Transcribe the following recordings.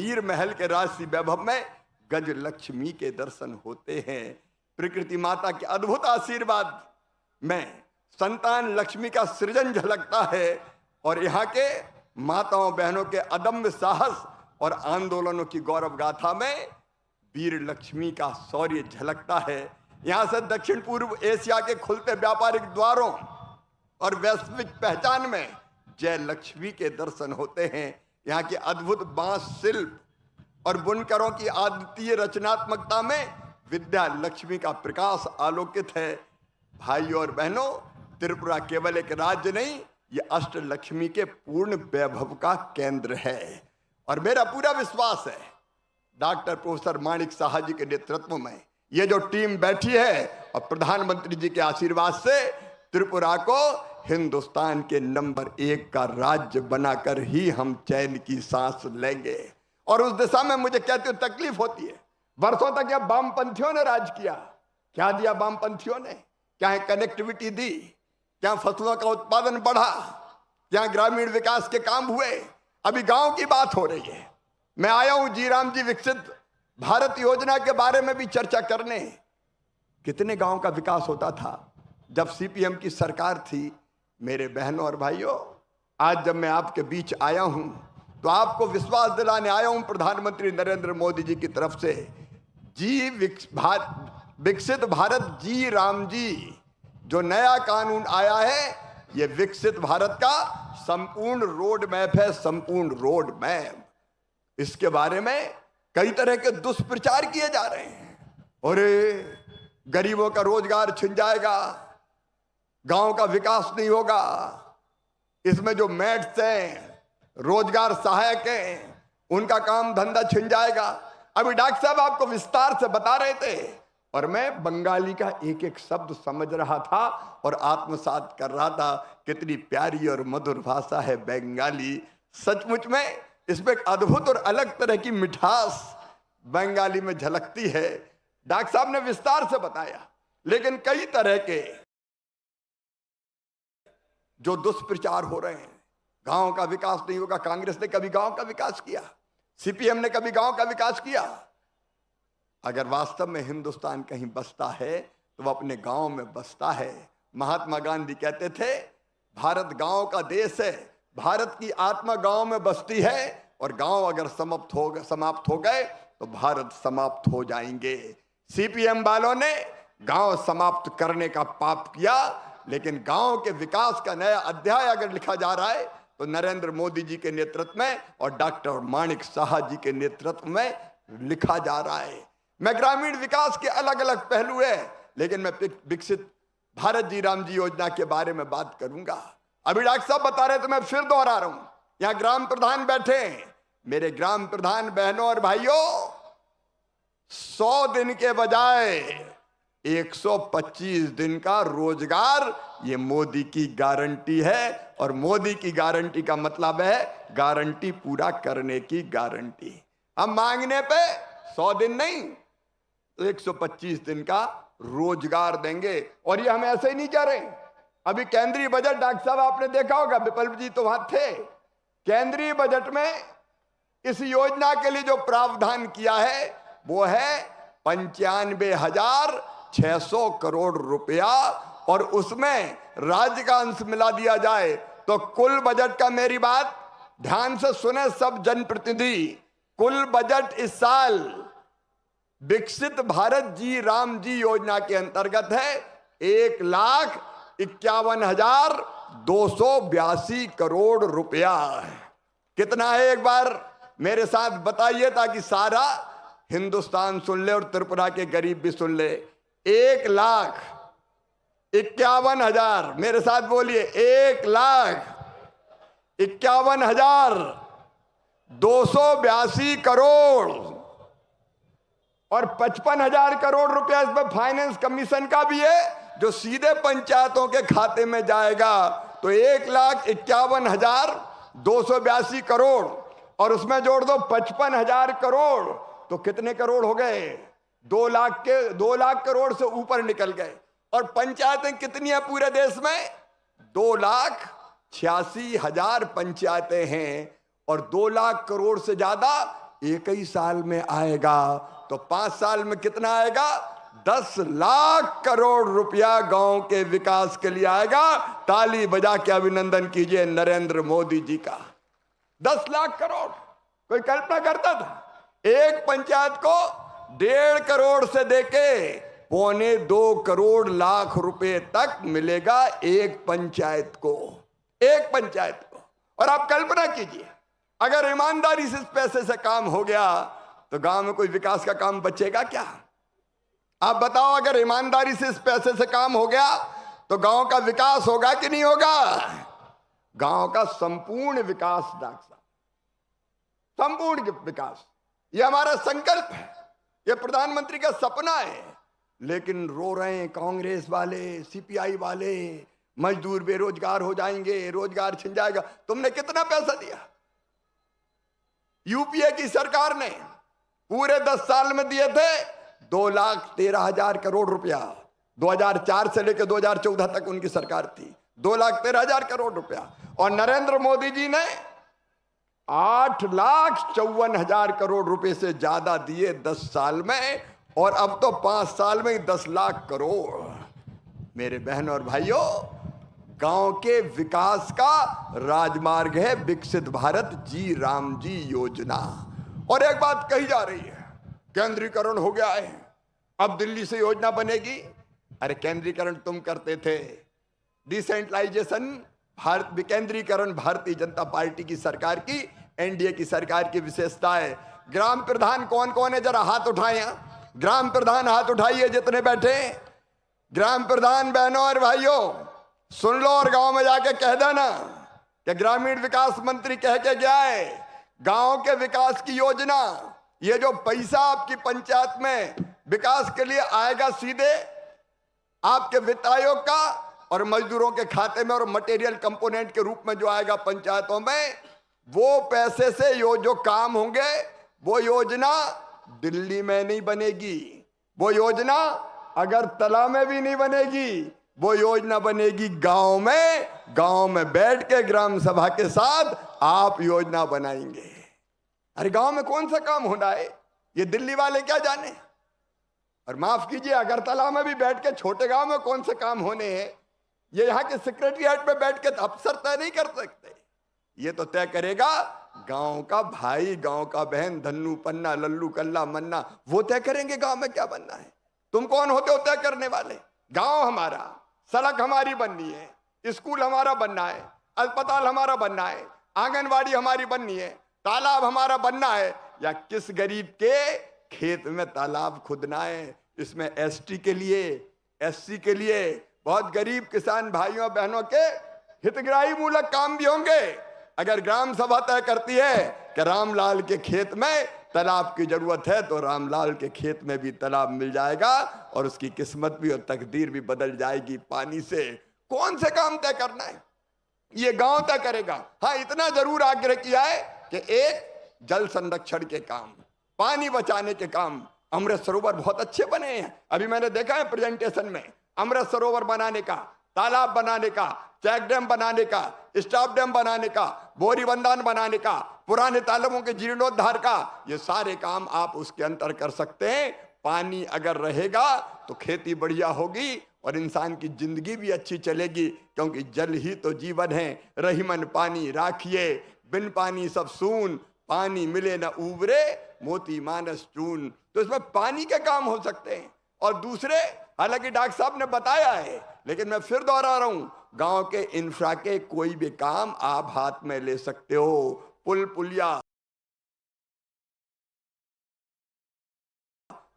वीर महल के राजसी वैभव में गज लक्ष्मी के दर्शन होते हैं। प्रकृति माता के अद्भुत आशीर्वाद में संतान लक्ष्मी का सृजन झलकता है और यहाँ के माताओं बहनों के अदम्य साहस और आंदोलनों की गौरव गाथा में वीर लक्ष्मी का शौर्य झलकता है। यहाँ से दक्षिण पूर्व एशिया के खुलते व्यापारिक द्वारों और वैश्विक पहचान में जय लक्ष्मी के दर्शन होते हैं। यहाँ के अद्भुत बांस शिल्प और बुनकरों की अद्वितीय रचनात्मकता में विद्या लक्ष्मी का प्रकाश आलोकित है। भाइयों और बहनों, त्रिपुरा केवल एक राज्य नहीं, ये अष्ट लक्ष्मी के पूर्ण वैभव का केंद्र है। और मेरा पूरा विश्वास है डॉक्टर प्रोफेसर माणिक साहा जी के नेतृत्व में ये जो टीम बैठी है और प्रधानमंत्री जी के आशीर्वाद से त्रिपुरा को हिंदुस्तान के नंबर 1 का राज्य बनाकर ही हम चैन की सांस लेंगे। और उस दिशा में मुझे कहते हुए तकलीफ होती है। वर्षों तक यह वामपंथियों ने राज किया। क्या दिया वामपंथियों ने? क्या कनेक्टिविटी दी? क्या फसलों का उत्पादन बढ़ा? क्या ग्रामीण विकास के काम हुए? अभी गांव की बात हो रही है। मैं आया हूं जी राम जी विकसित भारत योजना के बारे में भी चर्चा करने। कितने गांव का विकास होता था जब सीपीएम की सरकार थी। मेरे बहनों और भाइयों, आज जब मैं आपके बीच आया हूं तो आपको विश्वास दिलाने आया हूं प्रधानमंत्री नरेंद्र मोदी जी की तरफ से विकसित भारत जी राम जी जो नया कानून आया है, ये विकसित भारत का संपूर्ण रोड मैप है, संपूर्ण रोड मैप। इसके बारे में कई तरह के दुष्प्रचार किए जा रहे हैं। और गरीबों का रोजगार छिन जाएगा, गांव का विकास नहीं होगा, इसमें जो मैट्स हैं, रोजगार सहायक हैं, उनका काम धंधा छिन जाएगा। अभी डॉक्टर साहब आपको विस्तार से बता रहे थे और मैं बंगाली का एक एक शब्द समझ रहा था और आत्मसात कर रहा था। कितनी प्यारी और मधुर भाषा है बंगाली। सचमुच में इसमें एक अद्भुत और अलग तरह की मिठास बंगाली में झलकती है। डॉक्टर साहब ने विस्तार से बताया, लेकिन कई तरह के जो दुष्प्रचार हो रहे हैं, गांव का विकास नहीं होगा। कांग्रेस ने कभी गांव का विकास किया? सीपीएम ने कभी गांव का विकास किया? अगर वास्तव में हिंदुस्तान कहीं बसता है तो वह अपने गांव में बसता है। महात्मा गांधी कहते थे भारत गांव का देश है, भारत की आत्मा गांव में बसती है और गांव अगर समाप्त हो गए तो भारत समाप्त हो जाएंगे। सीपीएम वालों ने गांव समाप्त करने का पाप किया, लेकिन गांव के विकास का नया अध्याय अगर लिखा जा रहा है तो नरेंद्र मोदी जी के नेतृत्व में और डॉक्टर माणिक साहा जी के नेतृत्व में लिखा जा रहा है। मैं ग्रामीण विकास के अलग अलग पहलू है, लेकिन मैं विकसित भारत जी राम जी योजना के बारे में बात करूंगा। अभी डॉक्टर साहब बता रहे तो मैं फिर दोहरा रहा हूं। यहां ग्राम प्रधान बैठे हैं, मेरे ग्राम प्रधान बहनों और भाइयों, 100 दिन के बजाय 125 दिन का रोजगार ये मोदी की गारंटी है। और मोदी की गारंटी का मतलब है गारंटी पूरा करने की गारंटी। हम मांगने पे 100 दिन नहीं, 125 दिन का रोजगार देंगे। और ये हम ऐसे ही नहीं कह रहे। अभी केंद्रीय बजट, डॉक्टर साहब आपने देखा होगा, विपल्प जी तो वहां थे, केंद्रीय बजट में इस योजना के लिए जो प्रावधान किया है वो है 95,600 करोड़ रुपया। और उसमें राज्य का अंश मिला दिया जाए तो कुल बजट का, मेरी बात ध्यान से सुने सब जनप्रतिनिधि, कुल बजट इस साल विकसित भारत जी राम जी योजना के अंतर्गत है 1,51,282 करोड़ रुपया। कितना है एक बार मेरे साथ बताइए ताकि सारा हिंदुस्तान सुन ले और त्रिपुरा के गरीब भी सुन ले। 1,51,000, मेरे साथ बोलिए, 1,51,282 करोड़। और 55,000 करोड़ रुपया इसमें फाइनेंस कमीशन का भी है जो सीधे पंचायतों के खाते में जाएगा। तो 1,51,282 करोड़ और उसमें जोड़ दो 55,000 करोड़ तो कितने करोड़ हो गए? 2 लाख करोड़ से ऊपर निकल गए। और पंचायतें कितनी है पूरे देश में? 2,86,000 पंचायतें हैं और 2 लाख करोड़ से ज्यादा एक ही साल में आएगा, तो 5 साल में कितना आएगा? 10 लाख करोड़ रुपया गांव के विकास के लिए आएगा। ताली बजा के अभिनंदन कीजिए नरेंद्र मोदी जी का। 10 लाख करोड़ कोई कल्पना करता था? एक पंचायत को 1.5 करोड़ से देके 1.25 करोड़ लाख रुपए तक मिलेगा एक पंचायत को, एक पंचायत को। और आप कल्पना कीजिए, अगर ईमानदारी से इस पैसे से काम हो गया तो गांव में कोई विकास का काम बचेगा क्या? आप बताओ, अगर ईमानदारी से इस पैसे से काम हो गया तो गांव का विकास होगा कि नहीं होगा? गांव का संपूर्ण विकास, डॉक्टर साहब, संपूर्ण विकास, ये हमारा संकल्प है, ये प्रधानमंत्री का सपना है। लेकिन रो रहे हैं कांग्रेस वाले, सीपीआई वाले, मजदूर बेरोजगार हो जाएंगे, रोजगार छिन जाएगा। तुमने कितना पैसा दिया? यूपीए की सरकार ने पूरे 10 साल में दिए थे 2,13,000 करोड़ रुपया। 2004 से लेकर 2014 तक उनकी सरकार थी, 2,13,000 करोड़ रुपया। और नरेंद्र मोदी जी ने 8,54,000 करोड़ रुपए से ज्यादा दिए 10 साल में, और अब तो 5 साल में 10 लाख करोड़। मेरे बहन और भाइयों, गांव के विकास का राजमार्ग है विकसित भारत जी राम जी योजना। और एक बात कही जा रही है, केंद्रीकरण हो गया है, अब दिल्ली से योजना बनेगी। अरे केंद्रीकरण तुम करते थे, डिसेंट्रलाइजेशन, भारत विकेंद्रीकरण भारतीय जनता पार्टी की सरकार की, एनडीए की सरकार की विशेषता है। ग्राम प्रधान कौन कौन है? जरा हाथ उठाएं। ग्राम प्रधान हाथ उठाइए जितने बैठे। ग्राम प्रधान बहनों और भाइयों सुन लो, और गांव में जाके कह देना कि ग्रामीण विकास मंत्री कह के गया है, गांव के विकास की योजना, ये जो पैसा आपकी पंचायत में विकास के लिए आएगा सीधे आपके वित्त आयोग का और मजदूरों के खाते में, और मटेरियल कंपोनेंट के रूप में जो आएगा पंचायतों में, वो पैसे से जो काम होंगे, वो योजना दिल्ली में नहीं बनेगी, वो योजना अगरतला में भी नहीं बनेगी, वो योजना बनेगी गांव में। गांव में बैठ के ग्राम सभा के साथ आप योजना बनाएंगे। अरे गांव में कौन सा काम होना है, ये दिल्ली वाले क्या जाने। और माफ कीजिए, अगरतला में भी बैठ के छोटे गांव में कौन से काम होने हैं, ये यहाँ के सेक्रेटरीट में बैठ के अफसर तय नहीं कर सकते। ये तो तय करेगा गांव का भाई, गांव का बहन, धन्नू पन्ना, लल्लू कल्ला मन्ना, वो तय करेंगे गांव में क्या बनना है। तुम कौन होते हो तय करने वाले? गांव हमारा, सड़क हमारी बननी है, स्कूल हमारा बनना है, अस्पताल हमारा बनना है, आंगनवाड़ी हमारी बननी है, तालाब हमारा बनना है, या किस गरीब के खेत में तालाब खुदना है। इसमें एसटी के लिए, एससी के लिए, बहुत गरीब किसान भाइयों बहनों के हितग्राही मूलक काम भी होंगे। अगर ग्राम सभा तय करती है कि रामलाल के खेत में तालाब की जरूरत है, तो रामलाल के खेत में भी तालाब मिल जाएगा और उसकी किस्मत भी और तकदीर भी बदल जाएगी पानी से। कौन से काम तय करना है, ये गांव तय करेगा। हाँ, इतना जरूर आग्रह किया है कि एक जल संरक्षण के काम, पानी बचाने के काम, अमृत सरोवर बहुत अच्छे बने हैं। अभी मैंने देखा है प्रेजेंटेशन में, अमृत सरोवर बनाने का, तालाब बनाने का, चेक डैम बनाने का, स्टॉप डैम बनाने का, बोरी बंधान बनाने का, पुराने तालाबों के जीर्णोद्धार का, ये सारे काम आप उसके अंतर कर सकते हैं। पानी अगर रहेगा तो खेती बढ़िया होगी और इंसान की जिंदगी भी अच्छी चलेगी, क्योंकि जल ही तो जीवन है। रहीमन पानी राखिए, बिन पानी सब सून, पानी मिले न उबरे, मोती मानस चून। तो इसमें पानी के काम हो सकते हैं। और दूसरे, हालांकि डॉक्टर साहब ने बताया है, लेकिन मैं फिर दोहरा रहा हूं, गांव के इंफ्रा के कोई भी काम आप हाथ में ले सकते हो। पुल पुलिया,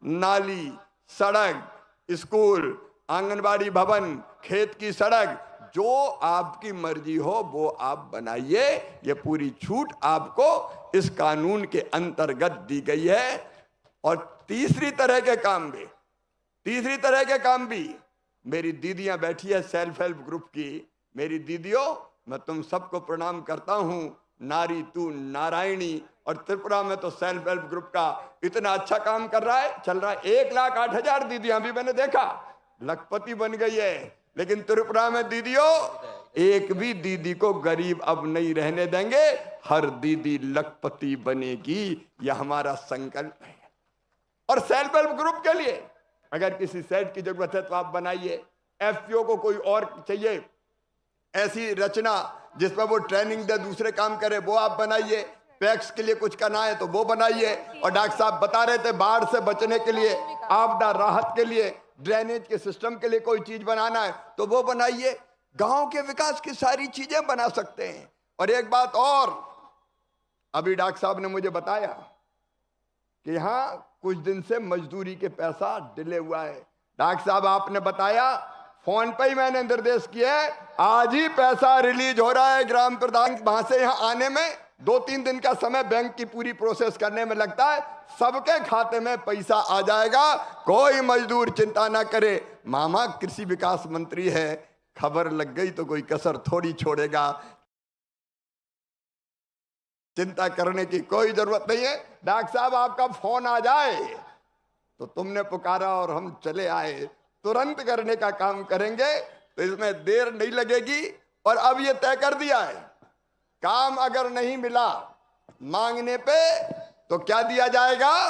नाली, सड़क, स्कूल, आंगनबाड़ी भवन, खेत की सड़क, जो आपकी मर्जी हो वो आप बनाइए। ये पूरी छूट आपको इस कानून के अंतर्गत दी गई है। और तीसरी तरह के काम भी मेरी दीदियां बैठी है सेल्फ हेल्प ग्रुप की। मेरी दीदियों, मैं तुम सबको प्रणाम करता हूं। नारी तू नारायणी। और त्रिपुरा में तो सेल्फ हेल्प ग्रुप का इतना अच्छा काम चल रहा है। 1,08,000 दीदियां भी मैंने देखा, लखपति बन गई है। लेकिन त्रिपुरा में दीदियों एक भी दीदी को गरीब अब नहीं रहने देंगे, हर दीदी लखपति बनेगी, यह हमारा संकल्प है। और सेल्फ हेल्प ग्रुप के लिए अगर किसी सेट की जरूरत है तो आप बनाइए। एफपीओ को कोई और चाहिए ऐसी रचना जिसमें वो ट्रेनिंग दे, दूसरे काम करे, वो आप बनाइए। पैक्स के लिए कुछ करना है तो वो बनाइए। और डॉक्टर साहब बता रहे थे बाढ़ से बचने के लिए, आपदा राहत के लिए, ड्रेनेज के सिस्टम के लिए कोई चीज बनाना है तो वो बनाइए। गांव के विकास की सारी चीजें बना सकते हैं। और एक बात और, अभी डॉक्टर साहब ने मुझे बताया कि यहां कुछ दिन से मजदूरी के पैसा डिले हुआ है। डॉक्टर साहब आपने बताया, फोन पे ही मैंने निर्देश किया है, आज ही पैसा रिलीज हो रहा है। ग्राम प्रधान वहां से यहां आने में 2-3 दिन का समय बैंक की पूरी प्रोसेस करने में लगता है। सबके खाते में पैसा आ जाएगा, कोई मजदूर चिंता ना करे। मामा कृषि विकास मंत्री है, खबर लग गई तो कोई कसर थोड़ी छोड़ेगा। चिंता करने की कोई जरूरत नहीं है। डॉक्टर साहब आपका फोन आ जाए तो तुमने पुकारा और हम चले आए, तुरंत करने का काम करेंगे, तो इसमें देर नहीं लगेगी। और अब ये तय कर दिया है, काम अगर नहीं मिला मांगने पे तो क्या दिया जाएगा?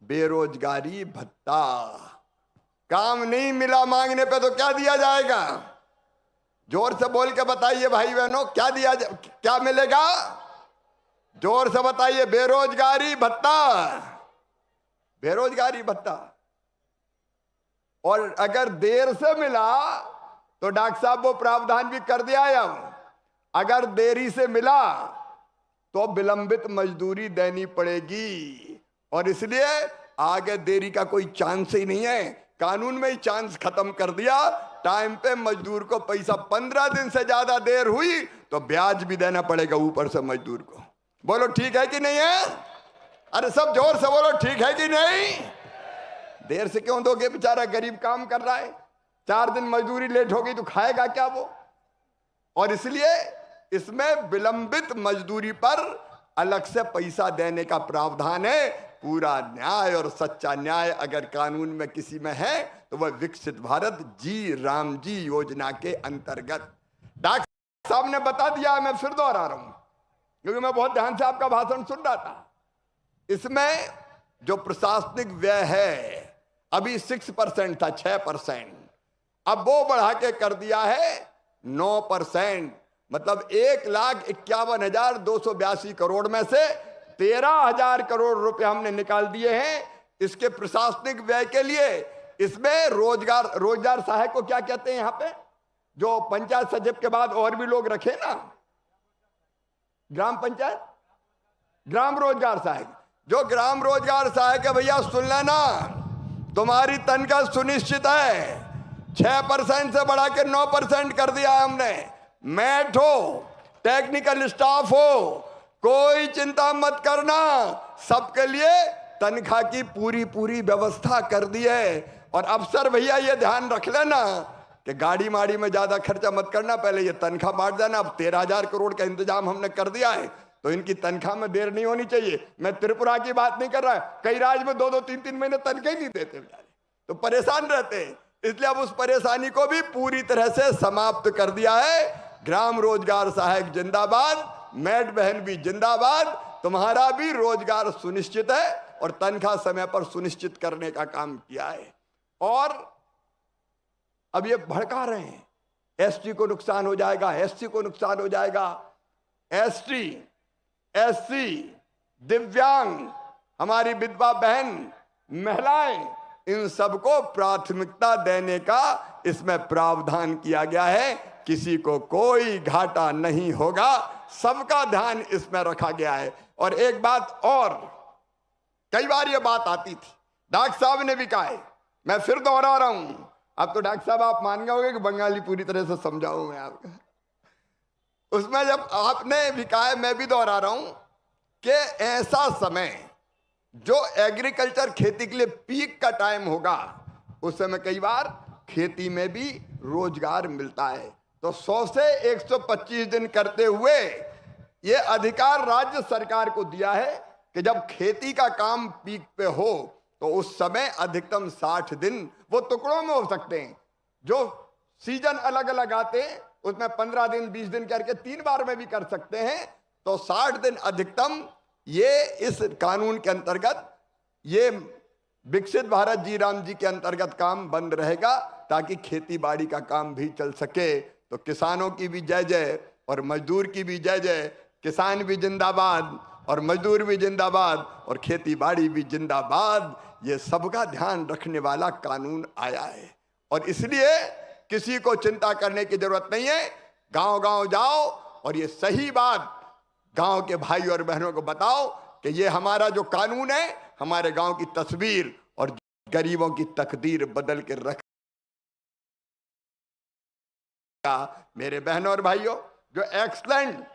बेरोजगारी भत्ता। काम नहीं मिला मांगने पे तो क्या दिया जाएगा? जोर से बोल के बताइए भाई बहनों, क्या मिलेगा? जोर से बताइए। बेरोजगारी भत्ता, बेरोजगारी भत्ता। और अगर देर से मिला तो डॉक्टर साहब वो प्रावधान भी कर दिया है। अगर देरी से मिला तो विलंबित मजदूरी देनी पड़ेगी। और इसलिए आगे देरी का कोई चांस ही नहीं है, कानून में ही चांस खत्म कर दिया। टाइम पे मजदूर को पैसा, 15 दिन से ज्यादा देर हुई तो ब्याज भी देना पड़ेगा ऊपर से मजदूर को। बोलो ठीक है कि नहीं है? अरे सब जोर से बोलो, ठीक है कि नहीं? देर से क्यों दोगे? बेचारा गरीब काम कर रहा है, 4 दिन मजदूरी लेट हो गई तो खाएगा क्या वो? और इसलिए इसमें विलंबित मजदूरी पर अलग से पैसा देने का प्रावधान है। पूरा न्याय और सच्चा न्याय अगर कानून में किसी में है तो वह विकसित भारत जी राम जी योजना के अंतर्गत। डॉक्टर साहब ने बता दिया, मैं फिर दोहरा रहा हूं क्योंकि मैं बहुत ध्यान से आपका भाषण सुन रहा था। इसमें जो प्रशासनिक व्यय है अभी 6% था, 6%, अब वो बढ़ा के कर दिया है 9%। मतलब 1,51,282 करोड़ में से 13,000 करोड़ रुपए हमने निकाल दिए हैं इसके प्रशासनिक व्यय के लिए। इसमें रोजगार सहायक को क्या कहते हैं? यहां पे जो पंचायत सचिव के बाद और भी लोग रखे ना, ग्राम पंचायत, ग्राम रोजगार सहायक। जो ग्राम रोजगार सहायक है भैया सुन लेना, तुम्हारी तनख्वाह सुनिश्चित है। 6% से बढ़ा के 9% कर दिया है हमने। मैट हो, टेक्निकल स्टाफ हो, कोई चिंता मत करना, सबके लिए तनख्वाह की पूरी व्यवस्था कर दी है। और अफसर भैया ये ध्यान रख लेना कि गाड़ी माड़ी में ज्यादा खर्चा मत करना, पहले ये तनख्वाह बांट देना। अब 13,000 करोड़ का इंतजाम हमने कर दिया है तो इनकी तनख्वाह में देर नहीं होनी चाहिए। मैं त्रिपुरा की बात नहीं कर रहा, कई राज्य में 2-2, 3-3 महीने तनख्वाह ही नहीं देते बेचारे, तो परेशान रहते हैं। इसलिए अब उस परेशानी को भी पूरी तरह से समाप्त कर दिया है। ग्राम रोजगार सहायक जिंदाबाद, मैट बहन भी जिंदाबाद। तुम्हारा भी रोजगार सुनिश्चित है और तनख्वाह समय पर सुनिश्चित करने का काम किया है। और अब ये भड़का रहे हैं, एसटी को नुकसान हो जाएगा, एससी को नुकसान हो जाएगा। एसटी, एससी, दिव्यांग, हमारी विधवा बहन, महिलाएं, इन सबको प्राथमिकता देने का इसमें प्रावधान किया गया है। किसी को कोई घाटा नहीं होगा, सबका ध्यान इसमें रखा गया है। और एक बात और, कई बार ये बात आती थी, डॉक्टर साहब ने भी कहा है, मैं फिर दोहरा रहा हूं। अब तो डॉक्टर साहब आप मान गए कि बंगाली पूरी तरह से समझाऊं मैं आपको। उसमें जब आपने भी कहा है, मैं भी दोहरा रहा हूं कि ऐसा समय जो एग्रीकल्चर खेती के लिए पीक का टाइम होगा, उस समय कई बार खेती में भी रोजगार मिलता है। तो 100 से 125 दिन करते हुए ये अधिकार राज्य सरकार को दिया है कि जब खेती का काम पीक पे हो तो उस समय अधिकतम 60 दिन, वो टुकड़ों में हो सकते हैं। जो सीजन अलग अलग आते हैं उसमें 15 दिन 20 दिन करके 3 बार में भी कर सकते हैं, तो 60 दिन अधिकतम ये इस कानून के अंतर्गत, ये विकसित भारत जी राम जी के अंतर्गत काम बंद रहेगा, ताकि खेती बाड़ी का काम भी चल सके। तो किसानों की भी जय जय और मजदूर की भी जय जय। किसान भी जिंदाबाद और मजदूर भी जिंदाबाद और खेती बाड़ी भी जिंदाबाद। ये सबका ध्यान रखने वाला कानून आया है और इसलिए किसी को चिंता करने की जरूरत नहीं है। गांव गांव जाओ और ये सही बात गांव के भाई और बहनों को बताओ कि ये हमारा जो कानून है हमारे गांव की तस्वीर और गरीबों की तकदीर बदल के रखेगा। मेरे बहनों और भाइयों, जो एक्सलेंट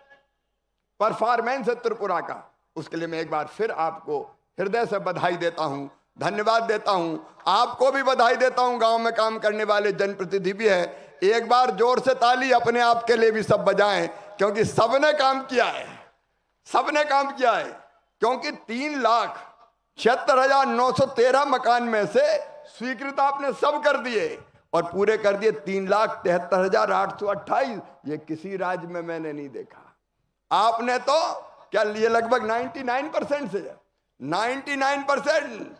परफॉर्मेंस है त्रिपुरा का, उसके लिए मैं एक बार फिर आपको हृदय से बधाई देता हूं, धन्यवाद देता हूं। आपको भी बधाई देता हूं, गांव में काम करने वाले जनप्रतिनिधि भी है। एक बार जोर से ताली अपने आप के लिए भी सब बजाएं, क्योंकि सबने काम किया है, सबने काम किया है। क्योंकि 3,76,913 मकान में से स्वीकृत आपने सब कर दिए और पूरे कर दिए 3,73,828। ये किसी राज्य में मैंने नहीं देखा। आपने तो क्या लिए लगभग 99% से 99%,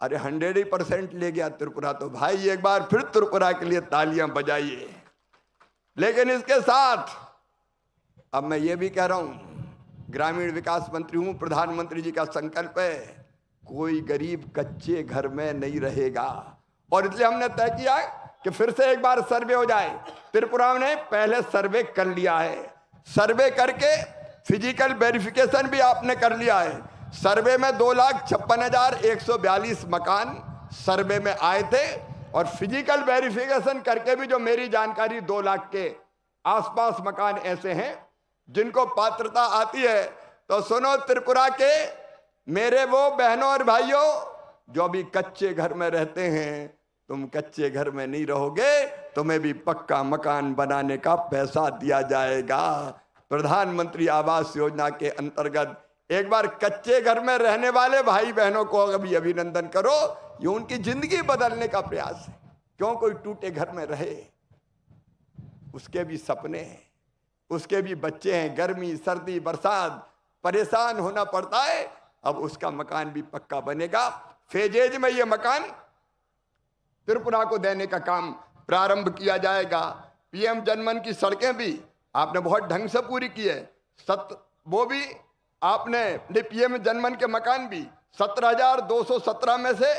अरे 100% ले गया त्रिपुरा। तो भाई एक बार फिर त्रिपुरा के लिए तालियां बजाइए। लेकिन इसके साथ अब मैं ये भी कह रहा हूं, ग्रामीण विकास मंत्री हूं, प्रधानमंत्री जी का संकल्प है कोई गरीब कच्चे घर में नहीं रहेगा। और इसलिए हमने तय किया है कि फिर से एक बार सर्वे हो जाए। त्रिपुरा ने पहले सर्वे कर लिया है, सर्वे करके फिजिकल वेरिफिकेशन भी आपने कर लिया है। सर्वे में 2,56,142 मकान सर्वे में आए थे और फिजिकल वेरिफिकेशन करके भी जो मेरी जानकारी 2 लाख के आसपास मकान ऐसे हैं जिनको पात्रता आती है। तो सुनो त्रिपुरा के मेरे वो बहनों और भाइयों जो अभी कच्चे घर में रहते हैं, तुम कच्चे घर में नहीं रहोगे, तुम्हें भी पक्का मकान बनाने का पैसा दिया जाएगा। प्रधानमंत्री आवास योजना के अंतर्गत एक बार कच्चे घर में रहने वाले भाई बहनों को अभी अभिनंदन करो। ये उनकी जिंदगी बदलने का प्रयास है। क्यों कोई टूटे घर में रहे? उसके भी सपने हैं, उसके भी बच्चे हैं, गर्मी सर्दी बरसात परेशान होना पड़ता है। अब उसका मकान भी पक्का बनेगा। फेजेज में ये मकान त्रिपुरा को देने का काम प्रारंभ किया जाएगा। पीएम जनमन की सड़कें भी आपने बहुत ढंग से पूरी की है। वो भी आपने पीएम जनमन के मकान भी 17,217 में से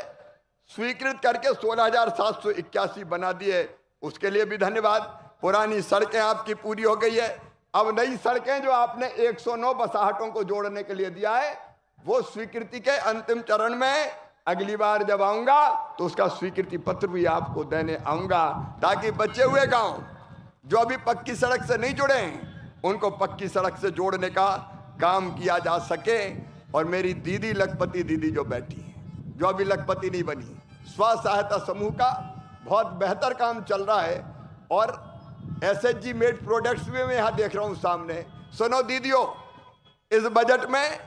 स्वीकृत करके 16,781 बना दिए। उसके लिए भी धन्यवाद। पुरानी सड़कें आपकी पूरी हो गई है। अब नई सड़कें जो आपने 109 बसाहटों को जोड़ने के लिए दिया है, वो स्वीकृति के अंतिम चरण में अगली बार जब आऊंगा तो उसका स्वीकृति पत्र भी आपको देने आऊंगा, ताकि बचे हुए गांव जो अभी पक्की सड़क से नहीं जुड़े हैं उनको पक्की सड़क से जोड़ने का काम किया जा सके। और मेरी दीदी लखपति दीदी जो बैठी है, जो अभी लखपति नहीं बनी, स्व सहायता समूह का बहुत बेहतर काम चल रहा है। और एसएचजी मेड प्रोडक्ट्स भी मैं यहाँ देख रहा हूँ सामने। सुनो दीदियों, इस बजट में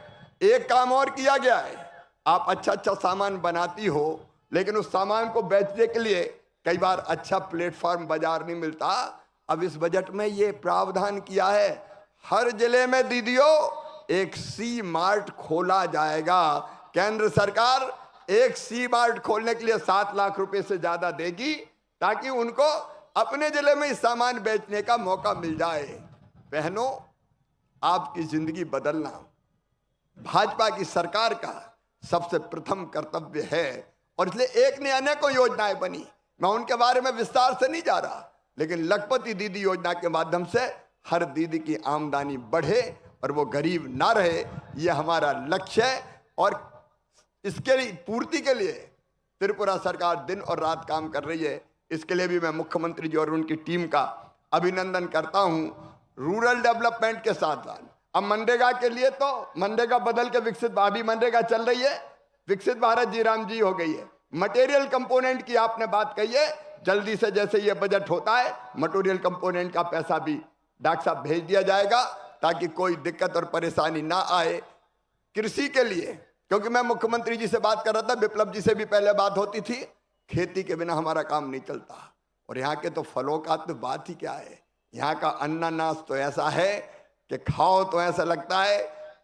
एक काम और किया गया है। आप अच्छा अच्छा सामान बनाती हो, लेकिन उस सामान को बेचने के लिए कई बार अच्छा प्लेटफॉर्म बाजार नहीं मिलता। अब इस बजट में ये प्रावधान किया है, हर जिले में दीदियों एक सी मार्ट खोला जाएगा। केंद्र सरकार एक सी मार्ट खोलने के लिए 7 लाख रुपए से ज्यादा देगी, ताकि उनको अपने जिले में इस सामान बेचने का मौका मिल जाए। बहनों, आपकी जिंदगी बदलना भाजपा की सरकार का सबसे प्रथम कर्तव्य है। और इसलिए एक ने अनेकों योजनाएं बनी, मैं उनके बारे में विस्तार से नहीं जा रहा, लेकिन लखपति दीदी योजना के माध्यम से हर दीदी की आमदनी बढ़े और वो गरीब ना रहे, ये हमारा लक्ष्य है। और इसके लिए पूर्ति के लिए त्रिपुरा सरकार दिन और रात काम कर रही है। इसके लिए भी मैं मुख्यमंत्री जी और उनकी टीम का अभिनंदन करता हूं। रूरल डेवलपमेंट के साथ साथ अब मनरेगा के लिए तो मनरेगा बदल के विकसित, अभी मनरेगा चल रही है, विकसित भारत जी राम जी हो गई है। मटेरियल कंपोनेंट की आपने बात कही है, जल्दी से जैसे ये बजट होता है मटेरियल कंपोनेंट का पैसा भी डॉक्टर साहब भेज दिया जाएगा, ताकि कोई दिक्कत और परेशानी ना आए कृषि के लिए। क्योंकि मैं मुख्यमंत्री जी से बात कर रहा था, विप्लव जी से भी पहले बात होती थी, खेती के बिना हमारा काम नहीं चलता। और यहाँ के तो फलों का तो बात ही क्या है, यहाँ का अन्नानास तो ऐसा है कि खाओ तो ऐसा लगता है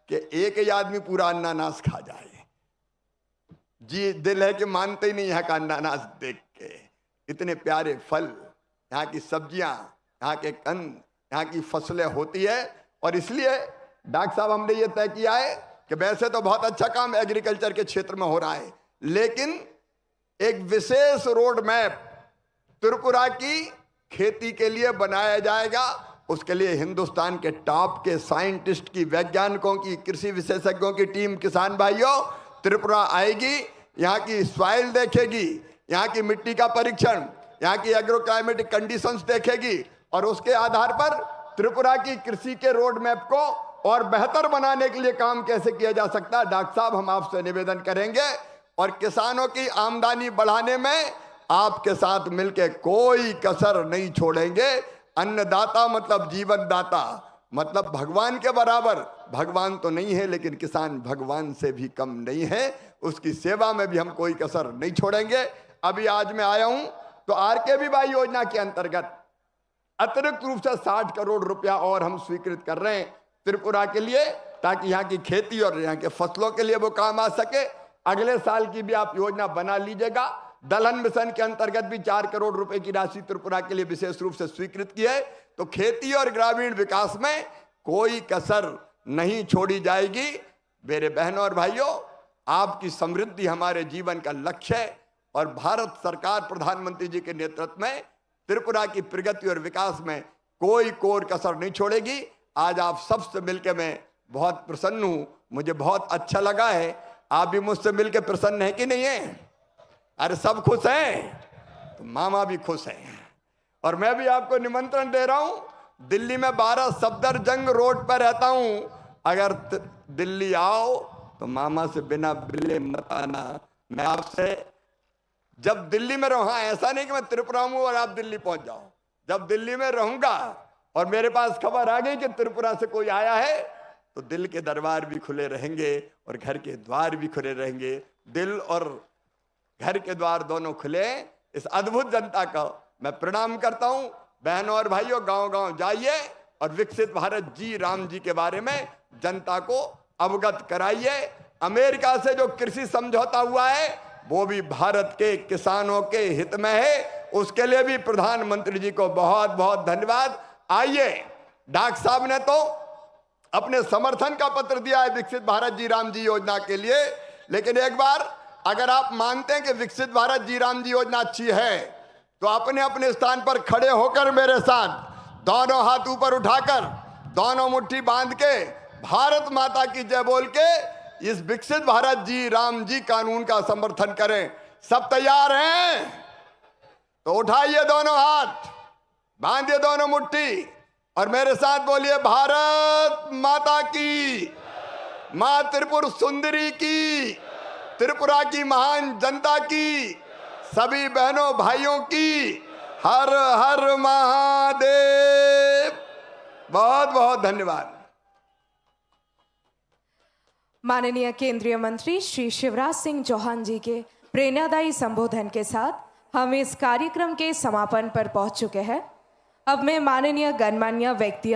कि एक ही आदमी पूरा अन्नानास खा जाए। जी दिल है कि मानते ही नहीं यहाँ का अन्नानास देख के। इतने प्यारे फल, यहाँ की सब्जियां, यहाँ के कंद, यहाँ की फसलें होती है। और इसलिए डॉक्टर साहब हमने ये तय किया है कि वैसे तो बहुत अच्छा काम एग्रीकल्चर के क्षेत्र में हो रहा है, लेकिन एक विशेष रोड मैप त्रिपुरा की खेती के लिए बनाया जाएगा। उसके लिए हिंदुस्तान के टॉप के साइंटिस्ट की, वैज्ञानिकों की, कृषि विशेषज्ञों की टीम, किसान भाइयों त्रिपुरा आएगी, यहाँ की सॉइल देखेगी, यहाँ की मिट्टी का परीक्षण, यहाँ की एग्रो क्लाइमेटिक कंडीशंस देखेगी और उसके आधार पर त्रिपुरा की कृषि के रोड मैप को और बेहतर बनाने के लिए काम कैसे किया जा सकता है। डॉक्टर साहब हम आपसे निवेदन करेंगे और किसानों की आमदनी बढ़ाने में आपके साथ मिलकर कोई कसर नहीं छोड़ेंगे। अन्नदाता मतलब जीवन दाता, मतलब भगवान के बराबर। भगवान तो नहीं है लेकिन किसान भगवान से भी कम नहीं है, उसकी सेवा में भी हम कोई कसर नहीं छोड़ेंगे। अभी आज मैं आया हूं तो RKVY योजना के अंतर्गत अतिरिक्त रूप से 60 करोड़ रुपया और हम स्वीकृत कर रहे हैं त्रिपुरा के लिए, ताकि यहाँ की खेती और यहाँ के फसलों के लिए वो काम आ सके। अगले साल की भी आप योजना बना लीजिएगा। दलहन मिशन के अंतर्गत भी 4 करोड़ रुपए की राशि त्रिपुरा के लिए विशेष रूप से स्वीकृत की है। तो खेती और ग्रामीण विकास में कोई कसर नहीं छोड़ी जाएगी। मेरे बहनों और भाइयों, आपकी समृद्धि हमारे जीवन का लक्ष्य है और भारत सरकार प्रधानमंत्री जी के नेतृत्व में त्रिपुरा की प्रगति और विकास में कोई कोर कसर नहीं छोड़ेगी। आज आप सबसे मिलकर मैं बहुत प्रसन्न हूं, मुझे बहुत अच्छा लगा है। आप भी मुझसे मिलकर प्रसन्न हैं कि नहीं है? अरे सब खुश हैं तो मामा भी खुश हैं। और मैं भी आपको निमंत्रण दे रहा हूं, दिल्ली में 12 सफदरजंग रोड पर रहता हूं। अगर दिल्ली आओ तो मामा से बिना बिले मत आना। मैं आपसे जब दिल्ली में रहूं, ऐसा नहीं कि मैं त्रिपुरा हूं और आप दिल्ली पहुंच जाओ। जब दिल्ली में रहूंगा और मेरे पास खबर आ गई कि त्रिपुरा से कोई आया है तो दिल के दरबार भी खुले रहेंगे और घर के द्वार भी खुले रहेंगे। दिल और घर के द्वार दोनों खुले। इस अद्भुत जनता का मैं प्रणाम करता हूं। बहनों और भाइयों, गांव-गांव जाइए और विकसित भारत जी राम जी के बारे में जनता को अवगत कराइए। अमेरिका से जो कृषि समझौता हुआ है वो भी भारत के किसानों के हित में है। उसके लिए भी प्रधानमंत्री जी को बहुत बहुत धन्यवाद। आइए, डॉक्टर साहब ने तो अपने समर्थन का पत्र दिया है विकसित भारत जी राम जी योजना के लिए, लेकिन एक बार अगर आप मानते हैं कि विकसित भारत जी राम जी योजना अच्छी है तो अपने अपने स्थान पर खड़े होकर मेरे साथ दोनों हाथ ऊपर उठाकर, दोनों मुट्ठी बांध के, भारत माता की जय बोल के इस विकसित भारत जी राम जी कानून का समर्थन करें। सब तैयार हैं तो उठाइए दोनों हाथ, बांधिए दोनों मुट्ठी और मेरे साथ बोलिए, भारत माता की, मां त्रिपुर सुंदरी की, त्रिपुरा की महान जनता की, सभी बहनों भाइयों की हर हर महादेव। बहुत बहुत धन्यवाद। माननीय केंद्रीय मंत्री श्री शिवराज सिंह चौहान जी के प्रेरणादायी संबोधन के साथ हम इस कार्यक्रम के समापन पर पहुंच चुके हैं। अब मैं माननीय गणमान्य व्यक्ति